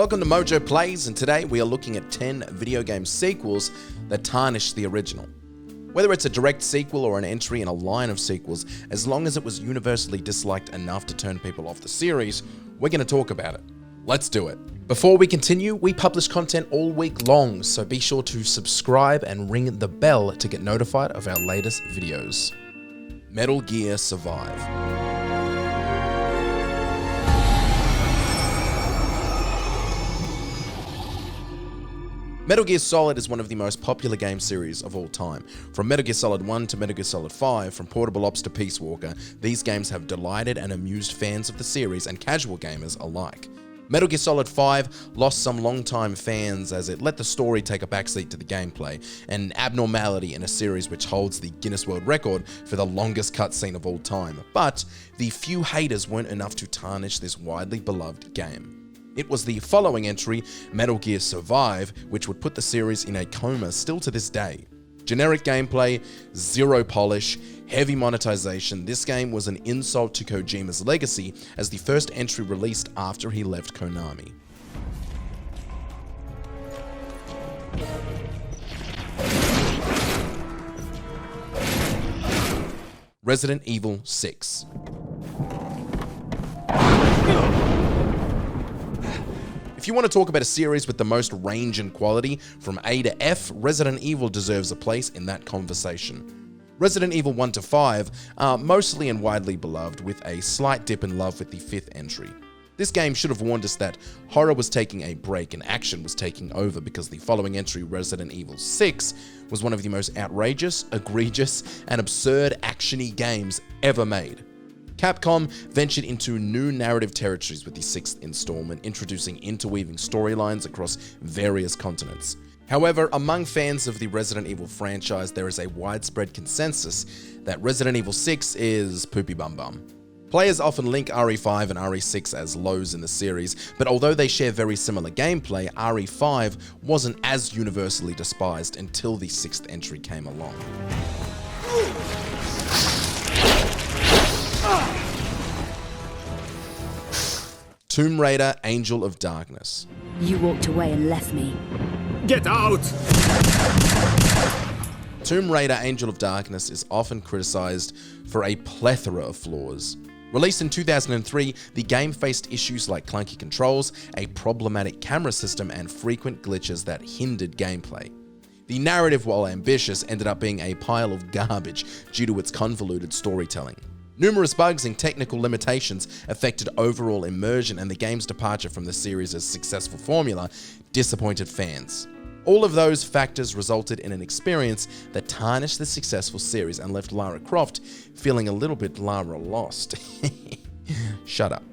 Welcome to MojoPlays, and today we are looking at 10 video game sequels that tarnish the original. Whether it's a direct sequel or an entry in a line of sequels, as long as it was universally disliked enough to turn people off the series, we're going to talk about it. Let's do it. Before we continue, we publish content all week long, so be sure to subscribe and ring the bell to get notified of our latest videos. Metal Gear Survive. Metal Gear Solid is one of the most popular game series of all time. From Metal Gear Solid 1 to Metal Gear Solid 5, from Portable Ops to Peace Walker, these games have delighted and amused fans of the series and casual gamers alike. Metal Gear Solid 5 lost some long-time fans as it let the story take a backseat to the gameplay, an abnormality in a series which holds the Guinness World Record for the longest cutscene of all time. But the few haters weren't enough to tarnish this widely beloved game. It was the following entry, Metal Gear Survive, which would put the series in a coma still to this day. Generic gameplay, zero polish, heavy monetization, this game was an insult to Kojima's legacy as the first entry released after he left Konami. Resident Evil 6. If you want to talk about a series with the most range and quality, from A to F, Resident Evil deserves a place in that conversation. Resident Evil 1 to 5 are mostly and widely beloved, with a slight dip in love with the 5th entry. This game should have warned us that horror was taking a break and action was taking over, because the following entry, Resident Evil 6, was one of the most outrageous, egregious, and absurd action-y games ever made. Capcom ventured into new narrative territories with the 6th installment, introducing interweaving storylines across various continents. However, among fans of the Resident Evil franchise, there is a widespread consensus that Resident Evil 6 is poopy bum bum. Players often link RE5 and RE6 as lows in the series, but although they share very similar gameplay, RE5 wasn't as universally despised until the 6th entry came along. Tomb Raider: Angel of Darkness. You walked away and left me. Get out! Tomb Raider: Angel of Darkness is often criticized for a plethora of flaws. Released in 2003, the game faced issues like clunky controls, a problematic camera system, and frequent glitches that hindered gameplay. The narrative, while ambitious, ended up being a pile of garbage due to its convoluted storytelling. Numerous bugs and technical limitations affected overall immersion, and the game's departure from the series' successful formula disappointed fans. All of those factors resulted in an experience that tarnished the successful series and left Lara Croft feeling a little bit Lara lost. Shut up.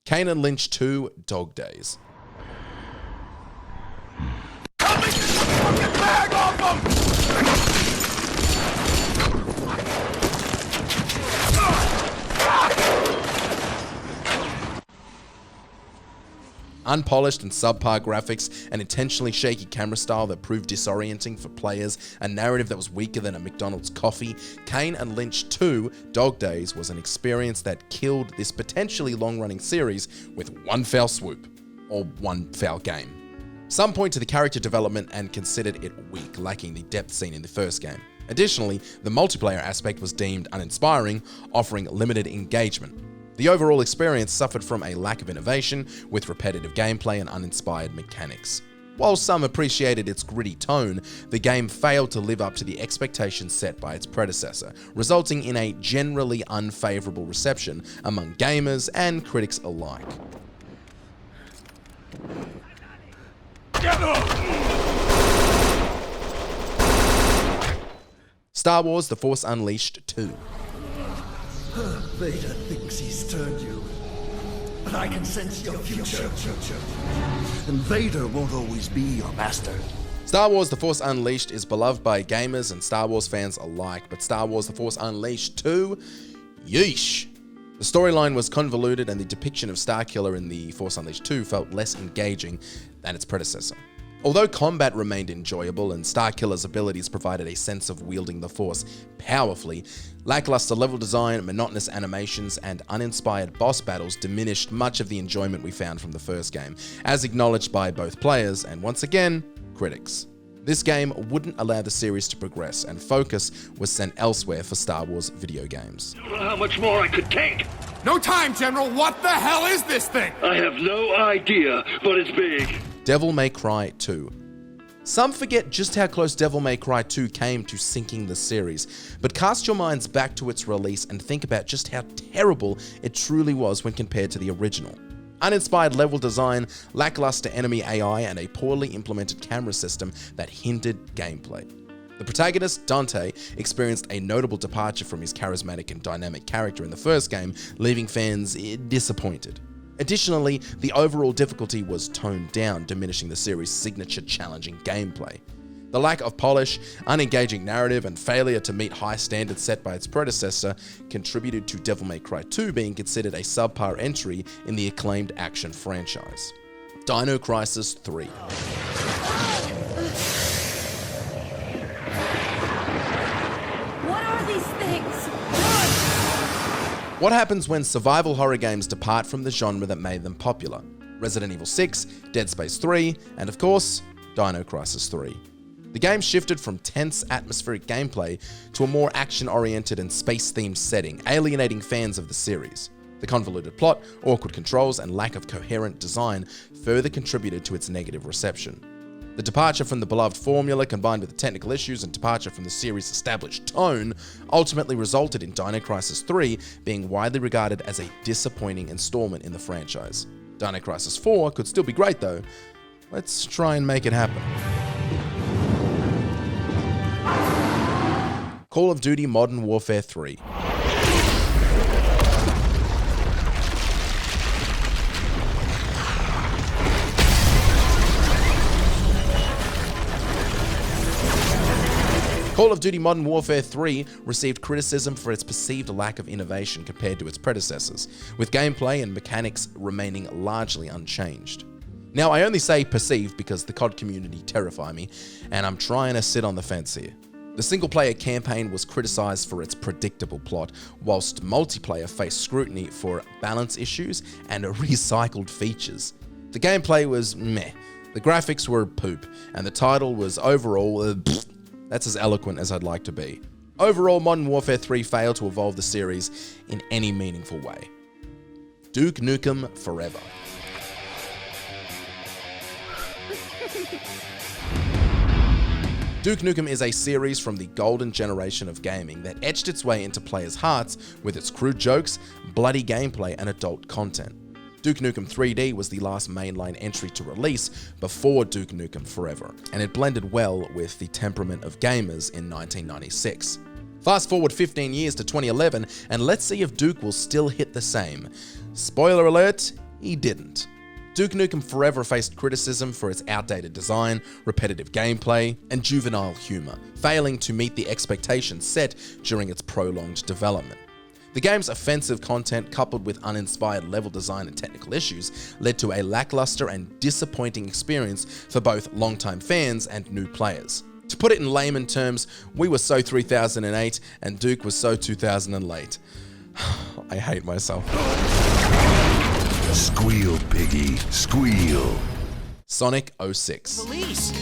Kane Lynch 2: Dog Days. Help me get the fucking bag off him! Unpolished and subpar graphics, an intentionally shaky camera style that proved disorienting for players, a narrative that was weaker than a McDonald's coffee, Kane and Lynch 2: Dog Days was an experience that killed this potentially long-running series with one foul swoop, or one foul game. Some point to the character development and considered it weak, lacking the depth seen in the first game. Additionally, the multiplayer aspect was deemed uninspiring, offering limited engagement. The overall experience suffered from a lack of innovation, with repetitive gameplay and uninspired mechanics. While some appreciated its gritty tone, the game failed to live up to the expectations set by its predecessor, resulting in a generally unfavorable reception among gamers and critics alike. Star Wars: The Force Unleashed 2. Vader thinks he's turned you, but I can sense your future. And Vader won't always be your master. Star Wars: The Force Unleashed is beloved by gamers and Star Wars fans alike, but Star Wars: The Force Unleashed 2? Yeesh. The storyline was convoluted, and the depiction of Starkiller in The Force Unleashed 2 felt less engaging than its predecessor. Although combat remained enjoyable and Starkiller's abilities provided a sense of wielding the Force powerfully, lackluster level design, monotonous animations, and uninspired boss battles diminished much of the enjoyment we found from the first game, as acknowledged by both players and, once again, critics. This game wouldn't allow the series to progress, and focus was sent elsewhere for Star Wars video games. I don't know how much more I could take. No time, General! What the hell is this thing? I have no idea, but it's big. Devil May Cry 2. Some forget just how close Devil May Cry 2 came to sinking the series, but cast your minds back to its release and think about just how terrible it truly was when compared to the original. Uninspired level design, lackluster enemy AI, and a poorly implemented camera system that hindered gameplay. The protagonist, Dante, experienced a notable departure from his charismatic and dynamic character in the first game, leaving fans disappointed. Additionally, the overall difficulty was toned down, diminishing the series' signature challenging gameplay. The lack of polish, unengaging narrative, and failure to meet high standards set by its predecessor contributed to Devil May Cry 2 being considered a subpar entry in the acclaimed action franchise. Dino Crisis 3. What are these things? What happens when survival horror games depart from the genre that made them popular? Resident Evil 6, Dead Space 3, and of course, Dino Crisis 3. The game shifted from tense, atmospheric gameplay to a more action-oriented and space-themed setting, alienating fans of the series. The convoluted plot, awkward controls, and lack of coherent design further contributed to its negative reception. The departure from the beloved formula, combined with the technical issues and departure from the series' established tone, ultimately resulted in Dino Crisis 3 being widely regarded as a disappointing installment in the franchise. Dino Crisis 4 could still be great though. Let's try and make it happen. Call of Duty Modern Warfare 3. Call of Duty Modern Warfare 3 received criticism for its perceived lack of innovation compared to its predecessors, with gameplay and mechanics remaining largely unchanged. Now, I only say perceived because the COD community terrify me, and I'm trying to sit on the fence here. The single-player campaign was criticized for its predictable plot, whilst multiplayer faced scrutiny for balance issues and recycled features. The gameplay was meh, the graphics were poop, and the title was overall That's as eloquent as I'd like to be. Overall, Modern Warfare 3 failed to evolve the series in any meaningful way. Duke Nukem Forever. Duke Nukem is a series from the golden generation of gaming that etched its way into players' hearts with its crude jokes, bloody gameplay, and adult content. Duke Nukem 3D was the last mainline entry to release before Duke Nukem Forever, and it blended well with the temperament of gamers in 1996. Fast forward 15 years to 2011, and let's see if Duke will still hit the same. Spoiler alert, he didn't. Duke Nukem Forever faced criticism for its outdated design, repetitive gameplay, and juvenile humor, failing to meet the expectations set during its prolonged development. The game's offensive content, coupled with uninspired level design and technical issues, led to a lackluster and disappointing experience for both longtime fans and new players. To put it in layman terms, we were so 3008 and Duke was so 2000 late. I hate myself. Squeal, piggy, squeal. Sonic 06. Police!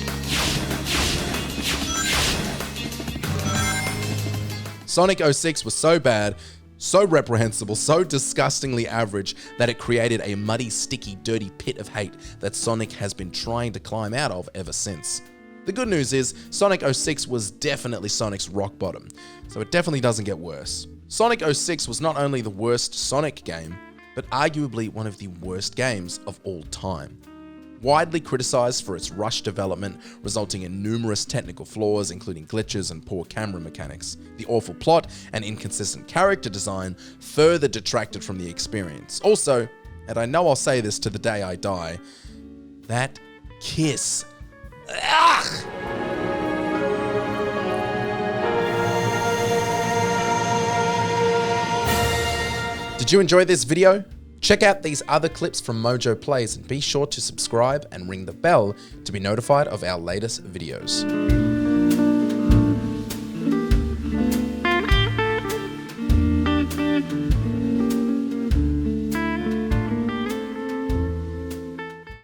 Sonic 06 was so bad, so reprehensible, so disgustingly average that it created a muddy, sticky, dirty pit of hate that Sonic has been trying to climb out of ever since. The good news is, Sonic 06 was definitely Sonic's rock bottom, so it definitely doesn't get worse. Sonic 06 was not only the worst Sonic game, but arguably one of the worst games of all time. Widely criticized for its rushed development, resulting in numerous technical flaws including glitches and poor camera mechanics, the awful plot and inconsistent character design further detracted from the experience. Also, and I know I'll say this to the day I die, that kiss. Ugh! Did you enjoy this video? Check out these other clips from MojoPlays and be sure to subscribe and ring the bell to be notified of our latest videos.